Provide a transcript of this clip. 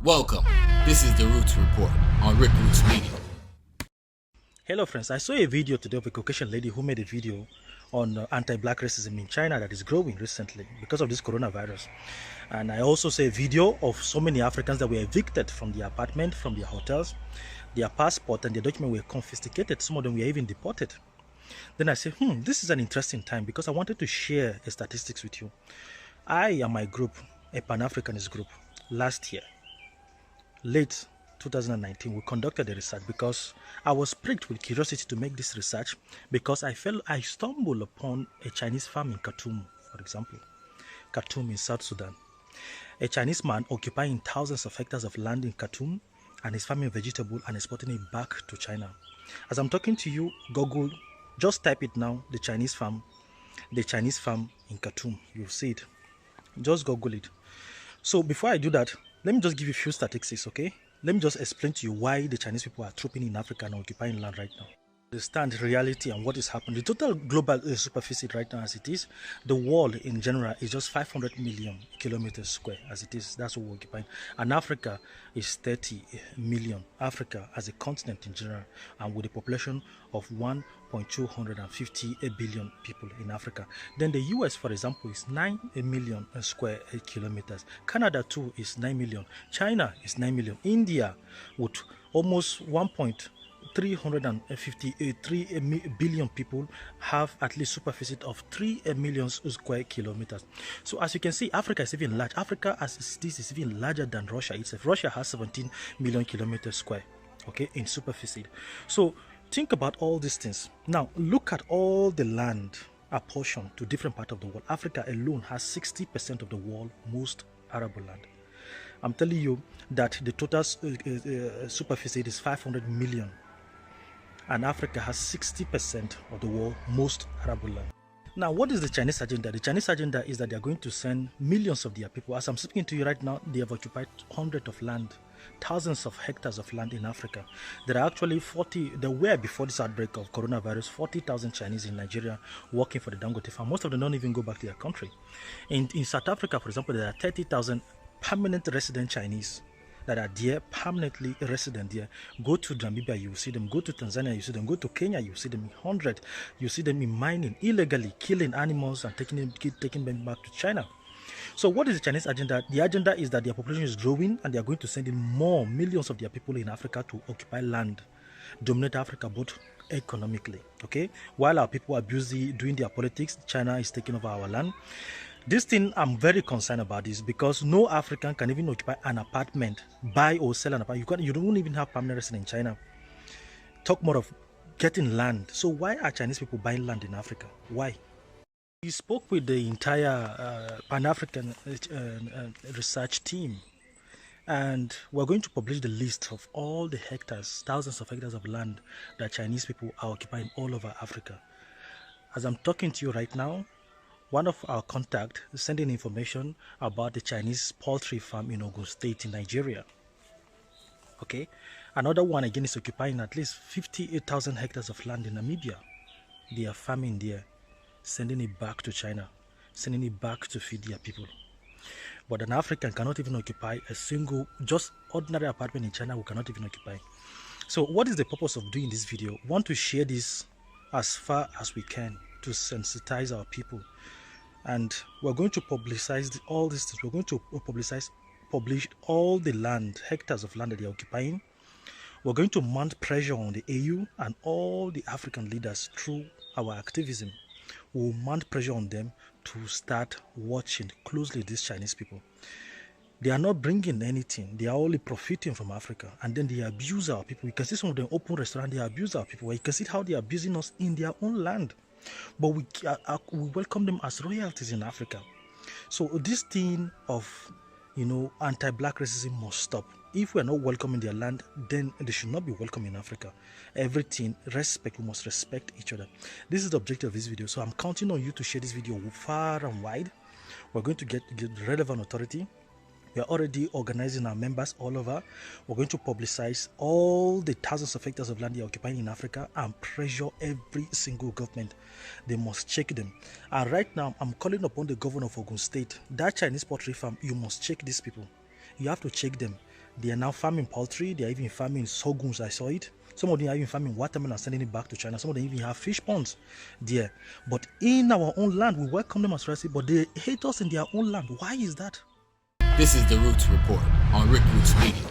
Welcome. This is the ROOTZ Report on ROOTZ Media. Hello friends, I saw a video today of a Caucasian lady who made a video on anti-black racism in China that is growing recently because of this coronavirus. And I also saw a video of so many Africans that were evicted from their apartment, from their hotels. Their passport and their document were confiscated. Some of them were even deported. Then I said, this is an interesting time because I wanted to share the statistics with you. I and my group, a Pan-Africanist group, last year, late 2019, we conducted a research because I was pricked with curiosity to make this research because I stumbled upon a Chinese farm in Khartoum, for example, Khartoum in South Sudan. A Chinese man occupying thousands of hectares of land in Khartoum and is farming vegetable and exporting it back to China. As I'm talking to you, Google, just type it now, the Chinese farm in Khartoum. You'll see it. Just Google it. So before I do that, let me just give you a few statistics, okay? Let me just explain to you why the Chinese people are trooping in Africa and occupying land right now. Understand reality and what is happening. The total global superficie right now as it is, the world in general is just 500 million kilometers square as it is. That's what we're occupying. And Africa is 30 million. Africa as a continent in general, and with a population of 1.250 billion people in Africa. Then the US, for example, is 9 million square kilometers. Canada too is 9 million. China is 9 million. India with almost 353 billion people have at least superficie of 3 million square kilometers. So as you can see, Africa is even large. Africa as it is even larger than Russia itself. Russia has 17 million kilometers square, okay, in superficie. So think about all these things. Now look at all the land apportioned to different parts of the world. Africa alone has 60% of the world most arable land. I'm telling you that the total superficie is 500 million. And Africa has 60% of the world most arable land. Now, what is the Chinese agenda? The Chinese agenda is that they are going to send millions of their people. As I'm speaking to you right now, they have occupied hundreds of land, thousands of hectares of land in Africa. There are actually there were before this outbreak of coronavirus, 40,000 Chinese in Nigeria working for the Dangote farm. Most of them don't even go back to their country. In South Africa, for example, there are 30,000 permanent resident Chinese that are there, permanently resident there. Go to Namibia, you see them. Go to Tanzania, you see them. Go to Kenya, you see them in 100. You see them in mining, illegally killing animals and taking them back to China. So what is the Chinese agenda? The agenda is that their population is growing and they are going to send in more millions of their people in Africa to occupy land, dominate Africa both economically, okay? While our people are busy doing their politics, China is taking over our land. This thing, I'm very concerned about this because no African can even occupy an apartment, buy or sell an apartment. You don't even have permanent residence in China. Talk more of getting land. So why are Chinese people buying land in Africa? Why? We spoke with the entire Pan-African research team, and we're going to publish the list of all the hectares, thousands of hectares of land that Chinese people are occupying all over Africa. As I'm talking to you right now, one of our contacts is sending information about the Chinese poultry farm in Ogun State in Nigeria. Okay, another one again is occupying at least 58,000 hectares of land in Namibia. They are farming there, sending it back to China, sending it back to feed their people. But an African cannot even occupy a single, just ordinary apartment in China. We cannot even occupy. So what is the purpose of doing this video? We want to share this as far as we can to sensitize our people. And we're going to publicize all these things. We're going to publish all the land, hectares of land that they're occupying. We're going to mount pressure on the AU and all the African leaders through our activism. We'll mount pressure on them to start watching closely these Chinese people. They are not bringing anything. They are only profiting from Africa. And then they abuse our people. You can see some of them open restaurants. They abuse our people. You can see how they are abusing us in their own land. But we welcome them as royalties in Africa. So this thing of, anti-black racism must stop. If we are not welcoming their land, then they should not be welcome in Africa. Everything, respect, we must respect each other. This is the objective of this video. So I'm counting on you to share this video far and wide. We're going to get relevant authority. We are already organizing our members all over. We're going to publicize all the thousands of hectares of land they are occupying in Africa and pressure every single government. They must check them. And right now, I'm calling upon the governor of Ogun State. That Chinese poultry farm, you must check these people. You have to check them. They are now farming poultry. They are even farming sorghums. I saw it. Some of them are even farming watermelon and sending it back to China. Some of them even have fish ponds there. But in our own land, we welcome them as residents, but they hate us in their own land. Why is that? This is the ROOTZ Report on Roots Media.